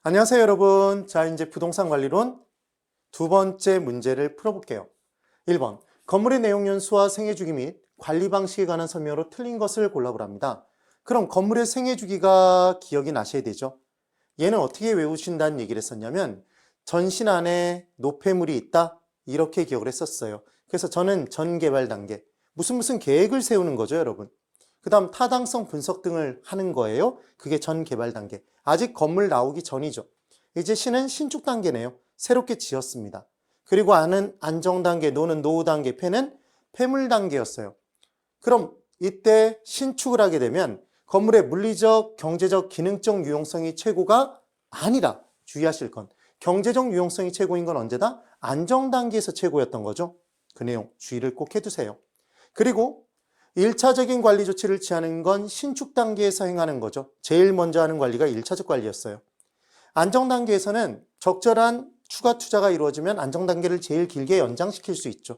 안녕하세요, 여러분. 자, 이제 부동산 관리론 두 번째 문제를 풀어볼게요. 1번, 건물의 내용 연수와 생애주기 및 관리 방식에 관한 설명으로 틀린 것을 골라보랍니다. 그럼 건물의 생애주기가 기억이 나셔야 되죠. 얘는 어떻게 외우신다는 얘기를 했었냐면 전신 안에 노폐물이 있다 이렇게 기억을 했었어요. 그래서 저는 전개발 단계, 무슨 계획을 세우는 거죠, 여러분. 그 다음 타당성 분석 등을 하는 거예요. 그게 전개발 단계. 아직 건물 나오기 전이죠. 이제 신은 신축 단계네요. 새롭게 지었습니다. 그리고 안은 안정 단계, 노는 노후 단계, 폐는 폐물 단계였어요. 그럼 이때 신축을 하게 되면 건물의 물리적, 경제적, 기능적 유용성이 최고가 아니라 주의하실 건 경제적 유용성이 최고인 건 언제다? 안정 단계에서 최고였던 거죠. 그 내용 주의를 꼭 해두세요. 그리고 1차적인 관리 조치를 취하는 건 신축 단계에서 행하는 거죠. 제일 먼저 하는 관리가 1차적 관리였어요. 안정 단계에서는 적절한 추가 투자가 이루어지면 안정 단계를 제일 길게 연장시킬 수 있죠.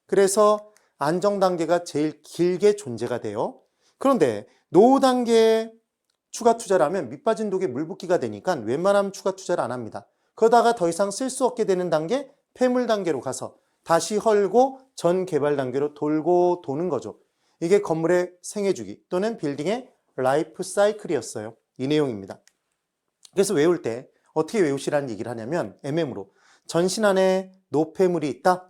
그래서 안정 단계가 제일 길게 존재가 돼요. 그런데 노후 단계에 추가 투자를 하면 밑빠진 독에 물 붓기가 되니까 웬만하면 추가 투자를 안 합니다. 그러다가 더 이상 쓸 수 없게 되는 단계, 폐물 단계로 가서 다시 헐고 전 개발 단계로 돌고 도는 거죠. 이게 건물의 생애주기 또는 빌딩의 라이프 사이클이었어요. 이 내용입니다. 그래서 외울 때 어떻게 외우시라는 얘기를 하냐면 MM으로 전신 안에 노폐물이 있다.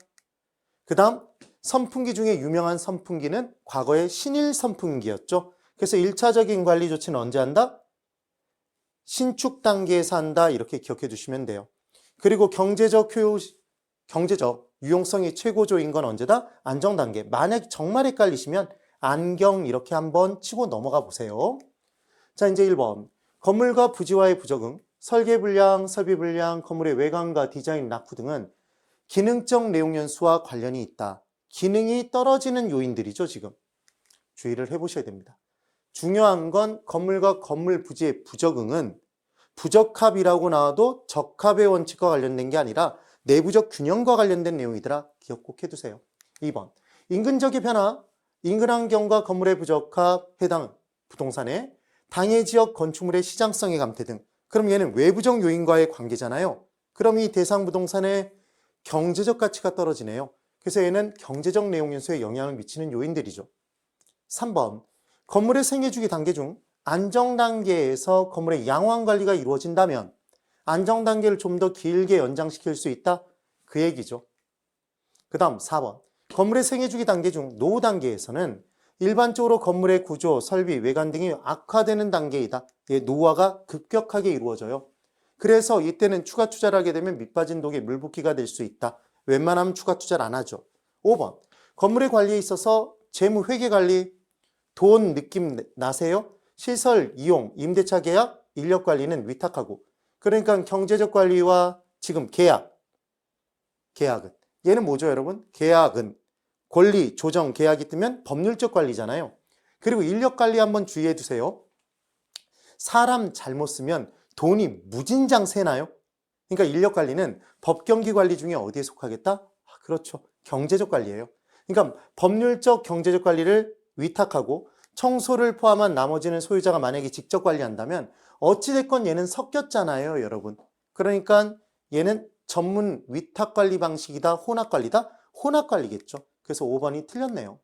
그 다음 선풍기 중에 유명한 선풍기는 과거의 신일 선풍기였죠. 그래서 1차적인 관리 조치는 언제 한다? 신축 단계에서 한다. 이렇게 기억해 두시면 돼요. 그리고 경제적 유용성이 최고조인 건 언제다? 안정 단계. 만약 정말 헷갈리시면 안경 이렇게 한번 치고 넘어가 보세요. 자, 이제 1번. 건물과 부지와의 부적응, 설계 불량, 설비 불량, 건물의 외관과 디자인 낙후 등은 기능적 내용 연수와 관련이 있다. 기능이 떨어지는 요인들이죠, 지금. 주의를 해보셔야 됩니다. 중요한 건 건물과 건물 부지의 부적응은 부적합이라고 나와도 적합의 원칙과 관련된 게 아니라 내부적 균형과 관련된 내용이더라. 기억 꼭 해두세요. 2번. 인근적의 변화, 인근 환경과 건물의 부적합, 해당 부동산의 당해 지역 건축물의 시장성의 감퇴 등. 그럼 얘는 외부적 요인과의 관계잖아요. 그럼 이 대상 부동산의 경제적 가치가 떨어지네요. 그래서 얘는 경제적 내용 연수에 영향을 미치는 요인들이죠. 3번. 건물의 생애주기 단계 중 안정 단계에서 건물의 양호한 관리가 이루어진다면 안정 단계를 좀 더 길게 연장시킬 수 있다? 그 얘기죠. 그 다음 4번. 건물의 생애주기 단계 중 노후 단계에서는 일반적으로 건물의 구조, 설비, 외관 등이 악화되는 단계이다. 노후화가 급격하게 이루어져요. 그래서 이때는 추가 투자를 하게 되면 밑빠진 독에 물붓기가 될 수 있다. 웬만하면 추가 투자를 안 하죠. 5번. 건물의 관리에 있어서 재무 회계 관리, 돈 느낌 나세요? 시설 이용, 임대차 계약, 인력 관리는 위탁하고. 그러니까 경제적 관리와 지금 계약은. 얘는 뭐죠, 여러분? 계약은 권리, 조정, 계약이 뜨면 법률적 관리잖아요. 그리고 인력 관리 한번 주의해 두세요. 사람 잘못 쓰면 돈이 무진장 새나요? 그러니까 인력 관리는 법경기 관리 중에 어디에 속하겠다? 그렇죠. 경제적 관리예요. 그러니까 법률적 경제적 관리를 위탁하고 청소를 포함한 나머지는 소유자가 만약에 직접 관리한다면 어찌됐건 얘는 섞였잖아요, 여러분. 그러니까 얘는 전문 위탁 관리 방식이다, 혼합 관리다? 혼합 관리겠죠. 그래서 5번이 틀렸네요.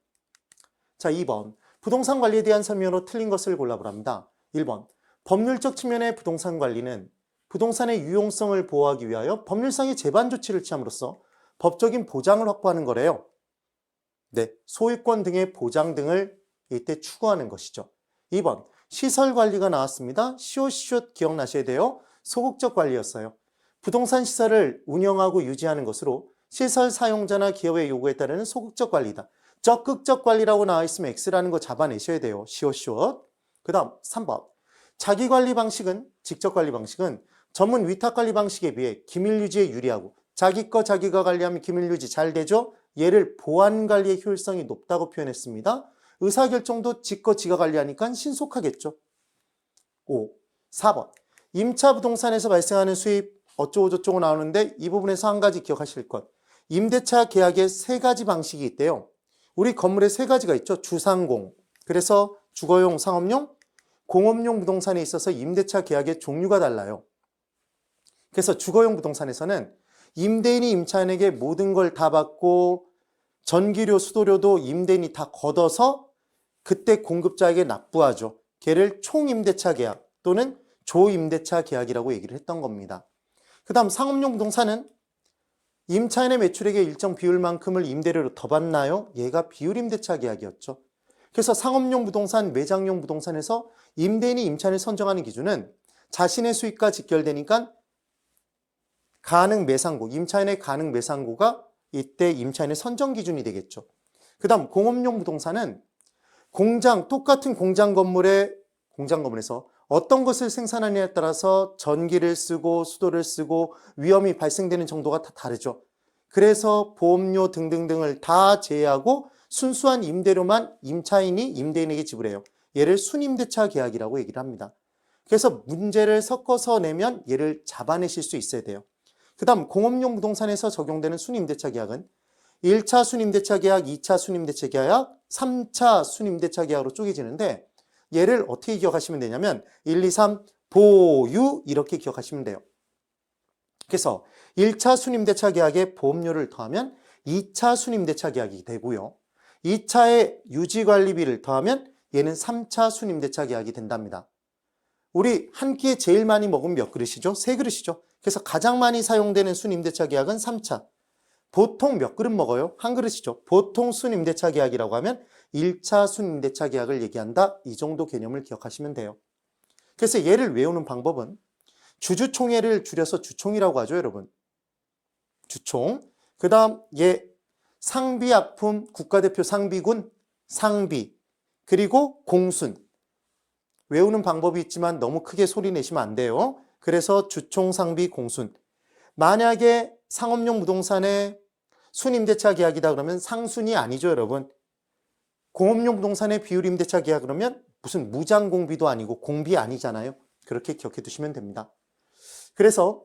자, 2번. 부동산 관리에 대한 설명으로 틀린 것을 골라보랍니다. 1번. 법률적 측면의 부동산 관리는 부동산의 유용성을 보호하기 위하여 법률상의 재반 조치를 취함으로써 법적인 보장을 확보하는 거래요. 네, 소유권 등의 보장 등을 이때 추구하는 것이죠. 2번. 시설 관리가 나왔습니다. 시옷 기억나셔야 돼요. 소극적 관리였어요. 부동산 시설을 운영하고 유지하는 것으로 시설 사용자나 기업의 요구에 따르는 소극적 관리다. 적극적 관리라고 나와 있으면 X라는 거 잡아내셔야 돼요. 시옷. 그 다음 3번. 자기관리 방식은, 직접 관리 방식은 전문 위탁 관리 방식에 비해 기밀 유지에 유리하고 자기 거 자기가 관리하면 기밀 유지 잘 되죠? 얘를 보안 관리의 효율성이 높다고 표현했습니다. 의사결정도 지거 지가 관리하니까 신속하겠죠. 5. 4번. 임차 부동산에서 발생하는 수입 어쩌고저쩌고 나오는데 이 부분에서 한 가지 기억하실 것. 임대차 계약에 세 가지 방식이 있대요. 우리 건물에 세 가지가 있죠. 주상공. 그래서 주거용, 상업용, 공업용 부동산에 있어서 임대차 계약의 종류가 달라요. 그래서 주거용 부동산에서는 임대인이 임차인에게 모든 걸 다 받고 전기료, 수도료도 임대인이 다 걷어서 그때 공급자에게 납부하죠. 걔를 총임대차 계약 또는 조임대차 계약이라고 얘기를 했던 겁니다. 그 다음 상업용 부동산은 임차인의 매출액의 일정 비율만큼을 임대료로 더 받나요? 얘가 비율임대차 계약이었죠. 그래서 상업용 부동산, 매장용 부동산에서 임대인이 임차인을 선정하는 기준은 자신의 수익과 직결되니까 가능 매상고, 임차인의 가능 매상고가 이때 임차인의 선정 기준이 되겠죠. 그 다음 공업용 부동산은 똑같은 공장건물에서 어떤 것을 생산하느냐에 따라서 전기를 쓰고 수도를 쓰고 위험이 발생되는 정도가 다 다르죠. 그래서 보험료 등등등을 다 제외하고 순수한 임대료만 임차인이 임대인에게 지불해요. 얘를 순임대차 계약이라고 얘기를 합니다. 그래서 문제를 섞어서 내면 얘를 잡아내실 수 있어야 돼요. 그 다음 공업용 부동산에서 적용되는 순임대차 계약은 1차 순임대차 계약, 2차 순임대차 계약, 3차 순임대차 계약으로 쪼개지는데 얘를 어떻게 기억하시면 되냐면 1, 2, 3 보유 이렇게 기억하시면 돼요. 그래서 1차 순임대차 계약에 보험료를 더하면 2차 순임대차 계약이 되고요. 2차에 유지관리비를 더하면 얘는 3차 순임대차 계약이 된답니다. 우리 한 끼에 제일 많이 먹으면 몇 그릇이죠? 3그릇이죠. 그래서 가장 많이 사용되는 순임대차 계약은 3차. 보통 몇 그릇 먹어요? 한 그릇이죠. 보통 순임대차 계약이라고 하면 1차 순임대차 계약을 얘기한다. 이 정도 개념을 기억하시면 돼요. 그래서 얘를 외우는 방법은 주주총회를 줄여서 주총이라고 하죠, 여러분. 주총. 그 다음 얘 상비약품 국가대표 상비군, 상비. 그리고 공순. 외우는 방법이 있지만 너무 크게 소리 내시면 안 돼요. 그래서 주총, 상비, 공순. 만약에 상업용 부동산의 순임대차 계약이다 그러면 상순이 아니죠, 여러분. 공업용 부동산의 비율임대차 계약 그러면 무슨 무장공비도 아니고 공비 아니잖아요. 그렇게 기억해 두시면 됩니다. 그래서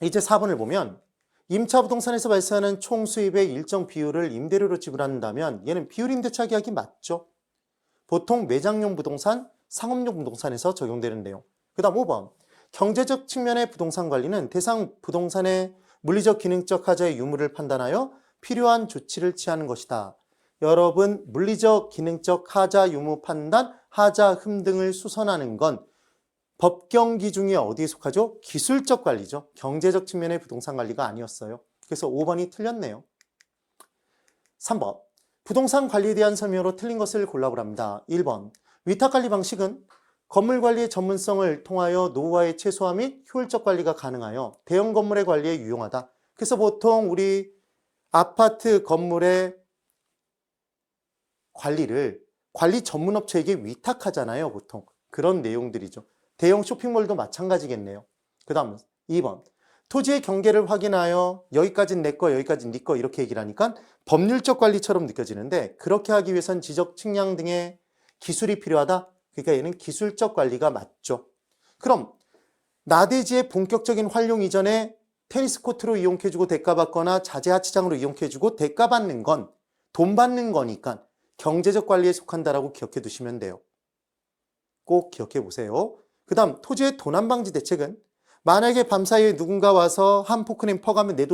이제 4번을 보면 임차 부동산에서 발생하는 총 수입의 일정 비율을 임대료로 지불한다면 얘는 비율임대차 계약이 맞죠. 보통 매장용 부동산, 상업용 부동산에서 적용되는 내용. 그 다음 5번. 경제적 측면의 부동산 관리는 대상 부동산의 물리적, 기능적 하자의 유무를 판단하여 필요한 조치를 취하는 것이다. 여러분, 물리적, 기능적 하자 유무 판단, 하자 흠 등을 수선하는 건 법경기 중에 어디에 속하죠? 기술적 관리죠. 경제적 측면의 부동산 관리가 아니었어요. 그래서 5번이 틀렸네요. 3번. 부동산 관리에 대한 설명으로 틀린 것을 골라보랍니다. 1번. 위탁관리 방식은 건물 관리의 전문성을 통하여 노후화의 최소화 및 효율적 관리가 가능하여 대형 건물의 관리에 유용하다. 그래서 보통 우리 아파트 건물의 관리를 관리 전문업체에게 위탁하잖아요, 보통. 그런 내용들이죠. 대형 쇼핑몰도 마찬가지겠네요. 그 다음 2번. 토지의 경계를 확인하여 여기까지는 내 거, 여기까지는 네 거 이렇게 얘기를 하니까 법률적 관리처럼 느껴지는데 그렇게 하기 위해선 지적 측량 등의 기술이 필요하다. 그러니까 얘는 기술적 관리가 맞죠. 그럼 나대지의 본격적인 활용 이전에 테니스 코트로 이용해주고 대가받거나 자재 하치장으로 이용해주고 대가받는 건 돈 받는 거니까 경제적 관리에 속한다라고 기억해 두시면 돼요. 꼭 기억해 보세요. 그 다음 토지의 도난 방지 대책은 만약에 밤사이에 누군가 와서 한 포크레인 퍼가면 내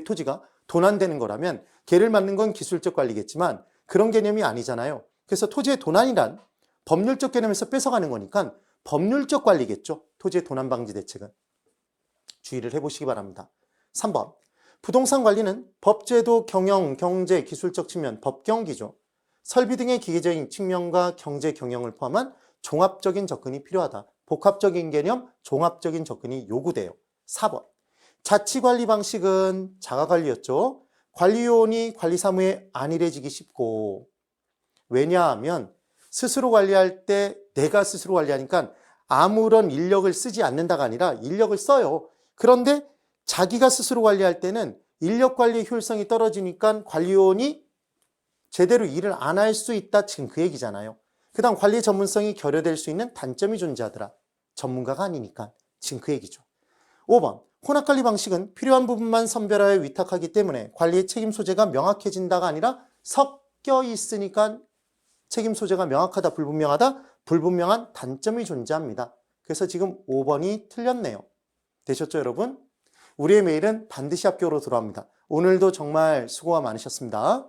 토지가 도난되는 거라면 걔를 맞는 건 기술적 관리겠지만 그런 개념이 아니잖아요. 그래서 토지의 도난이란 법률적 개념에서 뺏어가는 거니까 법률적 관리겠죠. 토지의 도난 방지 대책은. 주의를 해보시기 바랍니다. 3번. 부동산 관리는 법제도, 경영, 경제, 기술적 측면, 법경기죠. 설비 등의 기계적인 측면과 경제 경영을 포함한 종합적인 접근이 필요하다. 복합적인 개념, 종합적인 접근이 요구돼요. 4번. 자치관리 방식은 자가관리였죠. 관리요원이 관리사무에 안일해지기 쉽고 왜냐하면 스스로 관리할 때 내가 스스로 관리하니까 아무런 인력을 쓰지 않는다가 아니라 인력을 써요. 그런데 자기가 스스로 관리할 때는 인력 관리의 효율성이 떨어지니까 관리요원이 제대로 일을 안 할 수 있다. 지금 그 얘기잖아요. 그 다음 관리 전문성이 결여될 수 있는 단점이 존재하더라. 전문가가 아니니까. 지금 그 얘기죠. 5번. 혼합관리 방식은 필요한 부분만 선별하여 위탁하기 때문에 관리의 책임 소재가 명확해진다가 아니라 섞여 있으니까 책임 소재가 명확하다, 불분명하다, 불분명한 단점이 존재합니다. 그래서 지금 5번이 틀렸네요. 되셨죠, 여러분? 우리의 매일은 반드시 학교로 돌아옵니다. 오늘도 정말 수고가 많으셨습니다.